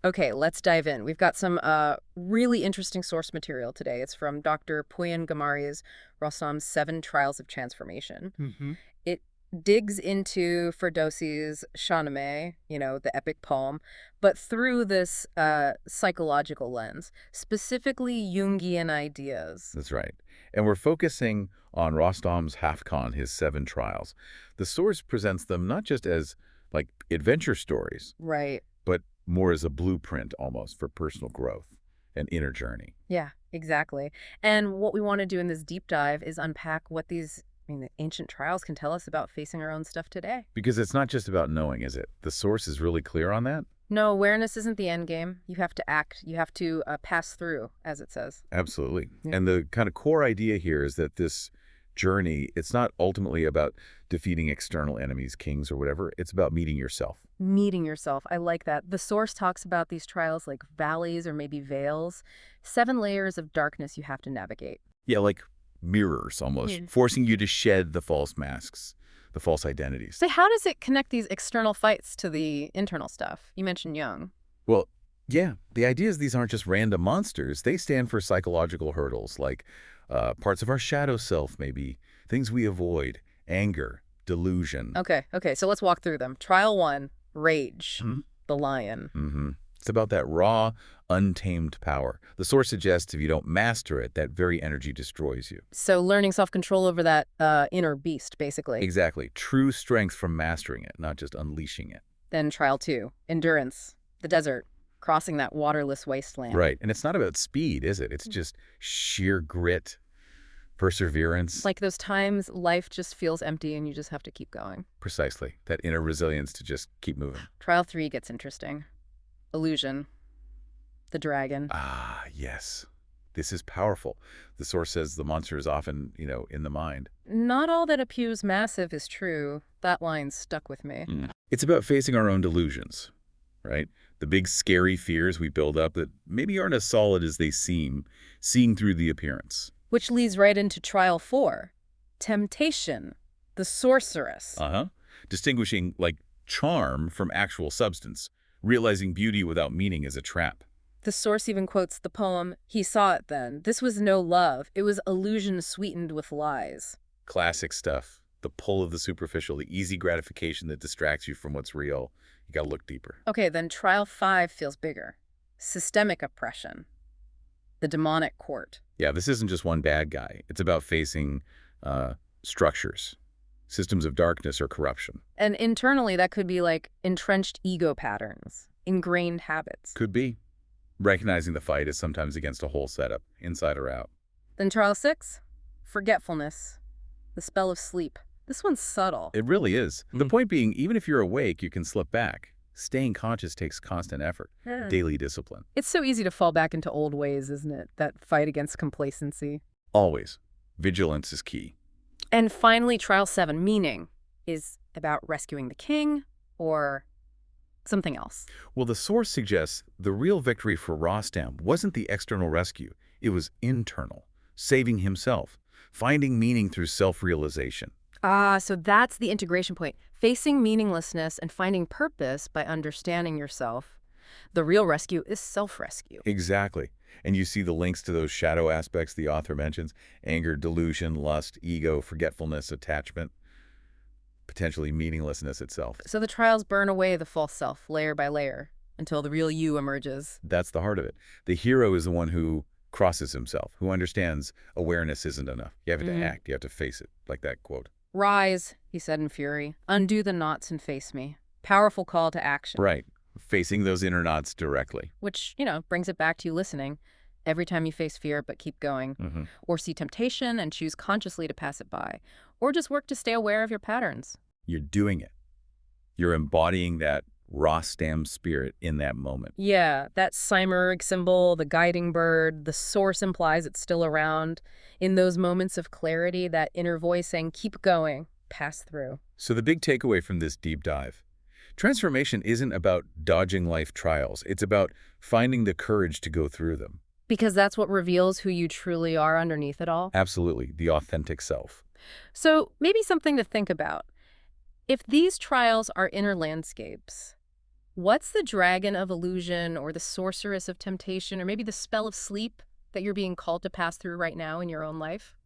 Okay, let's dive in. We've got some really interesting source material today. It's from Dr. Pooyan Ghamari's Rostam's Seven Trials of Transformation. Hmm. It digs into Ferdowsi's Shahnameh, the epic poem, but through this psychological lens, specifically Jungian ideas. That's right. And we're focusing on Rostam's Haft-Khān, his seven trials. The source presents them not just as, like, adventure stories, Right. but more as a blueprint almost for personal growth and inner journey. Yeah, exactly. And what we want to do in this deep dive is unpack what the ancient trials can tell us about facing our own stuff today. Because it's not just about knowing, is it? The source is really clear on that? No, awareness isn't the end game. You have to act. You have to pass through, as it says. Absolutely. Yeah. And the kind of core idea here is that this journey, it's not ultimately about defeating external enemies, kings, or whatever. It's about meeting yourself. Meeting yourself. I like that. The source talks about these trials like valleys or maybe veils, 7 layers of darkness you have to navigate. Yeah, like mirrors almost, Hmm. forcing you to shed the false masks, the false identities. So how does it connect these external fights to the internal stuff? You mentioned Jung. Well, yeah, the idea is these aren't just random monsters. They stand for psychological hurdles, like parts of our shadow self, maybe, things we avoid, anger, delusion. Okay, so let's walk through them. Trial 1, rage, Mhm. the lion. It's about that raw, untamed power. The source suggests if you don't master it, that very energy destroys you. So learning self-control over that inner beast, basically. Exactly. True strength from mastering it, not just unleashing it. Then trial 2, endurance, the desert, crossing that waterless wasteland. Right. And it's not about speed, is it? It's just sheer grit, perseverance. Like those times life just feels empty and you just have to keep going. Precisely. That inner resilience to just keep moving. Trial 3 gets interesting. Illusion, the dragon. Ah, yes. This is powerful. The source says the monster is often, in the mind. Not all that appears massive is true. That line stuck with me. It's about facing our own delusions, right? The big scary fears we build up that maybe aren't as solid as they seem, seeing through the appearance. Which leads right into trial 4, temptation, the sorceress. Uh-huh. Distinguishing, like, charm from actual substance, realizing beauty without meaning is a trap. The source even quotes the poem, "He saw it then. This was no love. It was illusion sweetened with lies." Classic stuff. The pull of the superficial, the easy gratification that distracts you from what's real. You gotta look deeper. Okay, then trial 5 feels bigger. Systemic oppression, the demonic court. Yeah, this isn't just one bad guy. It's about facing structures, systems of darkness or corruption. And internally, that could be like entrenched ego patterns, ingrained habits. Could be. Recognizing the fight is sometimes against a whole setup, inside or out. Then trial 6, forgetfulness, the spell of sleep. This one's subtle. It really is. The point being, even if you're awake, you can slip back. Staying conscious takes constant effort, daily discipline. It's so easy to fall back into old ways, isn't it? That fight against complacency. Always. Vigilance is key. And finally, trial 7, meaning, is about rescuing the king or something else. Well, the source suggests the real victory for Rostam wasn't the external rescue. It was internal, saving himself, finding meaning through self-realization. Ah, so that's the integration point. Facing meaninglessness and finding purpose by understanding yourself. The real rescue is self-rescue. Exactly. And you see the links to those shadow aspects the author mentions: anger, delusion, lust, ego, forgetfulness, attachment, potentially meaninglessness itself. So the trials burn away the false self, layer by layer, until the real you emerges. That's the heart of it. The hero is the one who crosses himself, who understands awareness isn't enough. You have to act. You have to face it, like that quote. "Rise," he said in fury. "Undo the knots and face me." Powerful call to action. Right. Facing those inner knots directly. Which, brings it back to you listening. Every time you face fear, but keep going. Or see temptation and choose consciously to pass it by. Or just work to stay aware of your patterns. You're doing it. You're embodying that Rostam spirit in that moment. Yeah, that Simurgh symbol, the guiding bird, the source implies it's still around. In those moments of clarity, that inner voice saying, keep going, pass through. So the big takeaway from this deep dive: transformation isn't about dodging life trials. It's about finding the courage to go through them. Because that's what reveals who you truly are underneath it all. Absolutely, the authentic self. So maybe something to think about. If these trials are inner landscapes, What's the dragon of illusion or the sorceress of temptation or maybe the spell of sleep that you're being called to pass through right now in your own life?